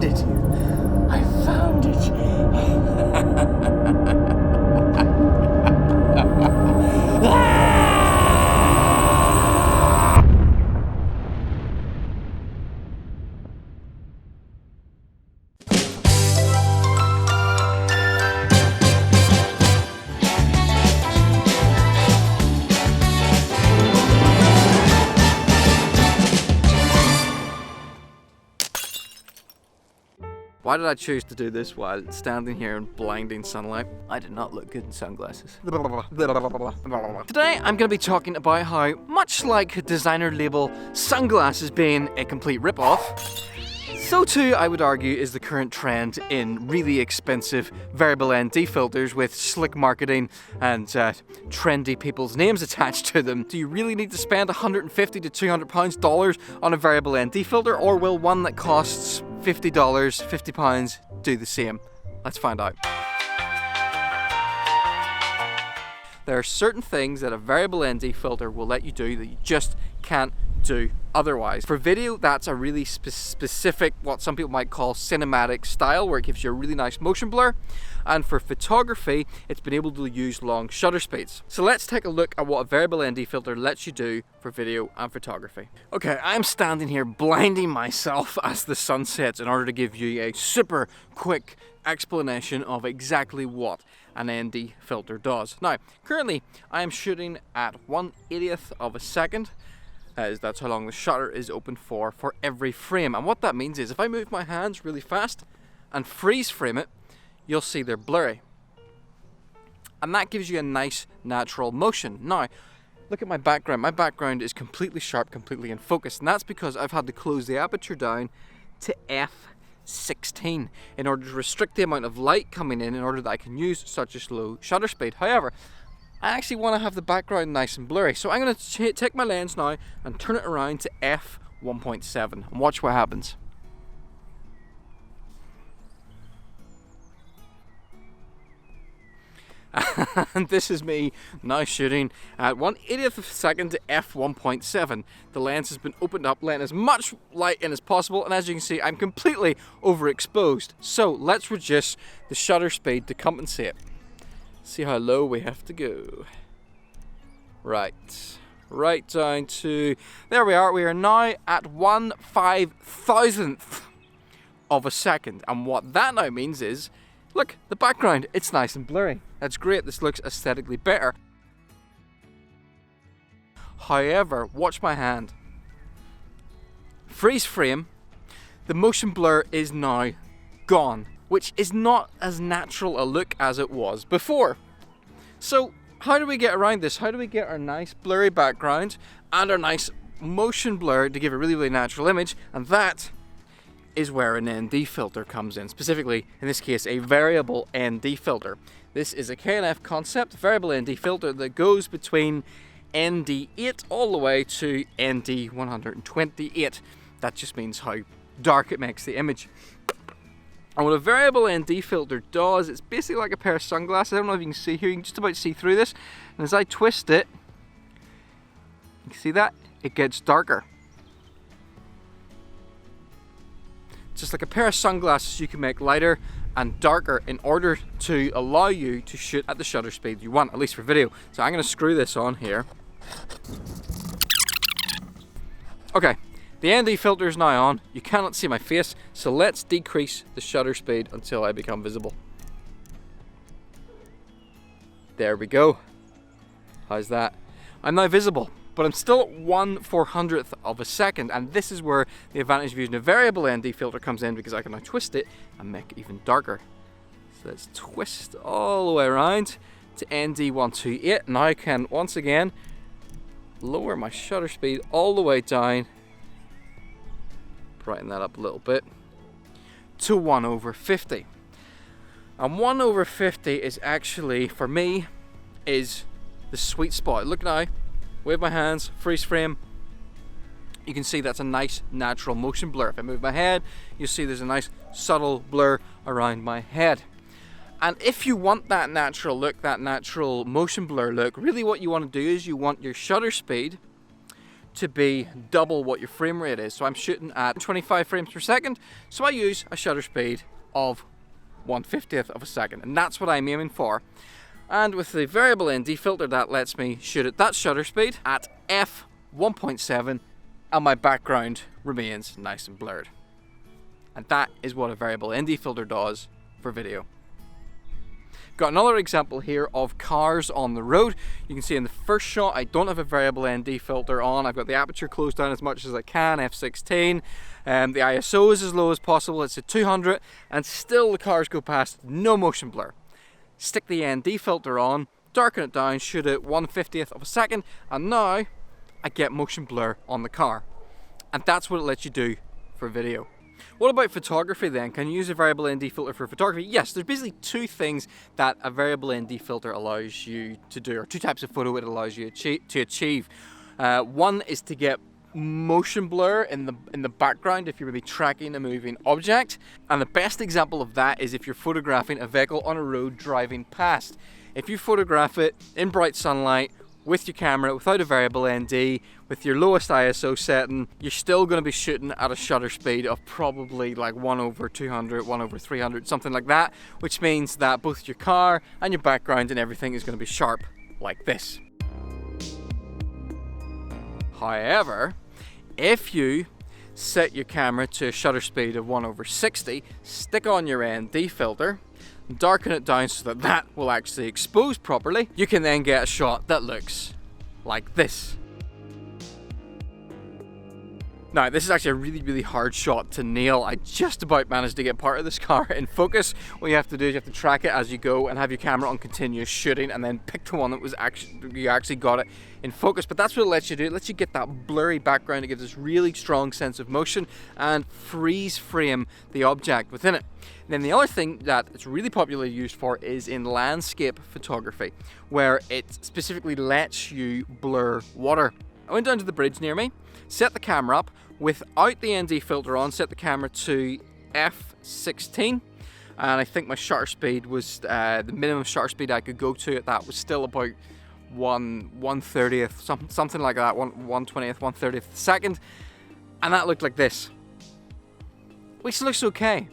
found it. I found it. Why did I choose to do this while standing here in blinding sunlight? I did not look good in sunglasses. Today I'm going to be talking about how, much like designer label sunglasses being a complete rip-off, so too, I would argue, is the current trend in really expensive variable ND filters with slick marketing and trendy people's names attached to them. Do you really need to spend $150 to $200 on a variable ND filter, or will one that costs $50, £50 do the same? Let's find out. There are certain things that a variable ND filter will let you do that you just can't do otherwise. For video, that's a really specific, what some people might call cinematic style, where it gives you a really nice motion blur. And for photography, it's been able to use long shutter speeds. So let's take a look at what a variable ND filter lets you do for video and photography. Okay, I'm standing here blinding myself as the sun sets in order to give you a super quick explanation of exactly what an ND filter does. Now, currently I am shooting at 1/80th of a second, as that's how long the shutter is open for every frame. And what that means is if I move my hands really fast and freeze frame it, you'll see they're blurry. And that gives you a nice natural motion. Now, look at my background. My background is completely sharp, completely in focus, and that's because I've had to close the aperture down to f/16 in order to restrict the amount of light coming in order that I can use such a slow shutter speed. However, I actually want to have the background nice and blurry, so I'm going to take my lens now and turn it around to f1.7 and watch what happens. And this is me now shooting at 1/80th of a second to f1.7. The lens has been opened up, letting as much light in as possible, and as you can see, I'm completely overexposed. So let's reduce the shutter speed to compensate. See how low we have to go. Right down to, there we are. We are now at 1/5000th of a second. And what that now means is, look, the background, it's nice and blurry. That's great, this looks aesthetically better. However, watch my hand. Freeze frame, the motion blur is now gone, which is not as natural a look as it was before. So how do we get around this? How do we get our nice blurry background and our nice motion blur to give a really, really natural image? And that is where an ND filter comes in. Specifically, in this case, a variable ND filter. This is a K&F Concept Variable ND filter that goes between ND8 all the way to ND128. That just means how dark it makes the image. And what a variable ND filter does, it's basically like a pair of sunglasses. I don't know if you can see here, you can just about see through this. And as I twist it, you can see that? It gets darker. Just like a pair of sunglasses, you can make lighter and darker in order to allow you to shoot at the shutter speed you want, at least for video. So I'm going to screw this on here. Okay. The ND filter is now on. You cannot see my face, so let's decrease the shutter speed until I become visible. There we go. How's that? I'm now visible, but I'm still at 1/400th of a second, and this is where the advantage of using a variable ND filter comes in, because I can now twist it and make it even darker. So let's twist all the way around to ND128. Now I can once again lower my shutter speed all the way down, brighten that up a little bit, to 1/50. And 1/50 is actually, for me, is the sweet spot. Look now, wave my hands, freeze frame. You can see that's a nice natural motion blur. If I move my head, you'll see there's a nice subtle blur around my head. And if you want that natural look, that natural motion blur look, really what you want to do is you want your shutter speed to be double what your frame rate is. So I'm shooting at 25 frames per second, so I use a shutter speed of 1/50th of a second, and that's what I'm aiming for. And with the variable ND filter, that lets me shoot at that shutter speed at f1.7, and my background remains nice and blurred. And that is what a variable ND filter does for video. Got another example here of cars on the road. You can see in the first shot I don't have a variable ND filter on. I've got the aperture closed down as much as I can, f16. The ISO is as low as possible, it's at 200, and still the cars go past, no motion blur. Stick the ND filter on, darken it down, shoot at 1/50th of a second, and now I get motion blur on the car. And that's what it lets you do for video. What about photography then? Can you use a variable ND filter for photography? Yes, there's basically two things that a variable ND filter allows you to do, or two types of photo it allows you to achieve. One is to get motion blur in the background if you're maybe tracking a moving object, and the best example of that is if you're photographing a vehicle on a road driving past. If you photograph it in bright sunlight with your camera without a variable ND, with your lowest ISO setting, you're still going to be shooting at a shutter speed of probably like 1/200, 1/300, something like that, which means that both your car and your background and everything is going to be sharp like this. However, if you set your camera to a shutter speed of 1/60, stick on your ND filter, darken it down so that that will actually expose properly, you can then get a shot that looks like this. Now, this is actually a really hard shot to nail. I just about managed to get part of this car in focus. What you have to do is you have to track it as you go and have your camera on continuous shooting, and then pick the one that was you actually got it in focus. But that's what it lets you do. It lets you get that blurry background. It gives this really strong sense of motion and freeze frame the object within it. And then the other thing that it's really popularly used for is in landscape photography, where it specifically lets you blur water. I went down to the bridge near me, set the camera up without the ND filter on, set the camera to f16, and I think my shutter speed was the minimum shutter speed I could go to at that was still about 1/30th, something like that, 1/20th, 1/30th second, and that looked like this, which looks okay.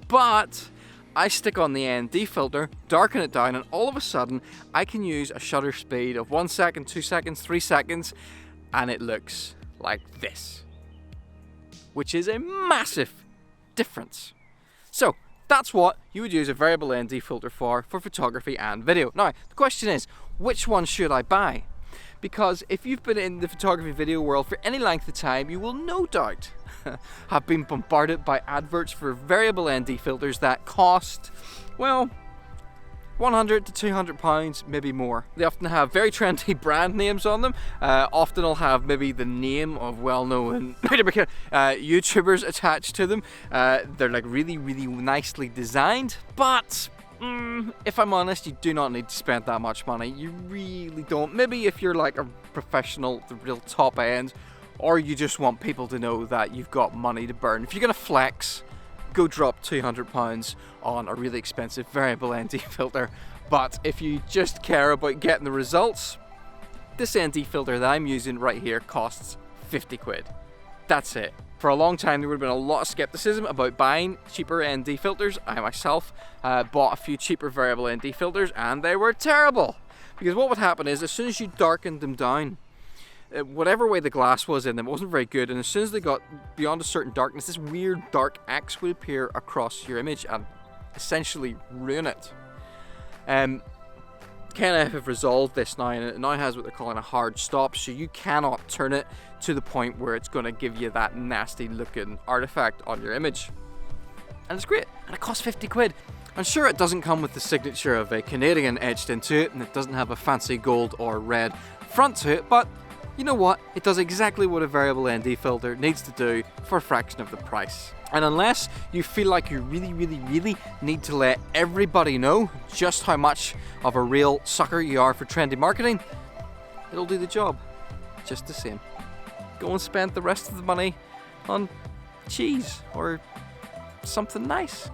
But I stick on the ND filter, darken it down, and all of a sudden I can use a shutter speed of 1 second, 2 seconds, 3 seconds, and it looks like this, which is a massive difference. So that's what you would use a variable ND filter for photography and video. Now, the question is, which one should I buy? Because if you've been in the photography video world for any length of time, you will no doubt have been bombarded by adverts for variable ND filters that cost, well, £100 to £200, maybe more. They often have very trendy brand names on them. Often will have maybe the name of well-known YouTubers attached to them. They're like really nicely designed, but if I'm honest, you do not need to spend that much money. You really don't. Maybe if you're like a professional, the real top end, or you just want people to know that you've got money to burn. If you're gonna flex, go drop £200 on a really expensive variable ND filter. But if you just care about getting the results, this ND filter that I'm using right here costs 50 quid. That's it. For a long time there would have been a lot of skepticism about buying cheaper ND filters. I myself bought a few cheaper variable ND filters and they were terrible. Because what would happen is as soon as you darkened them down, whatever way the glass was in them, it wasn't very good, and as soon as they got beyond a certain darkness, this weird dark X would appear across your image and essentially ruin it. K&F have resolved this now, and it now has what they're calling a hard stop, so you cannot turn it to the point where it's going to give you that nasty looking artifact on your image. And it's great, and it costs 50 quid. I'm sure it doesn't come with the signature of a Canadian etched into it, and it doesn't have a fancy gold or red front to it, but you know what? It does exactly what a variable ND filter needs to do for a fraction of the price. And unless you feel like you really need to let everybody know just how much of a real sucker you are for trendy marketing, it'll do the job just the same. Go and spend the rest of the money on cheese or something nice.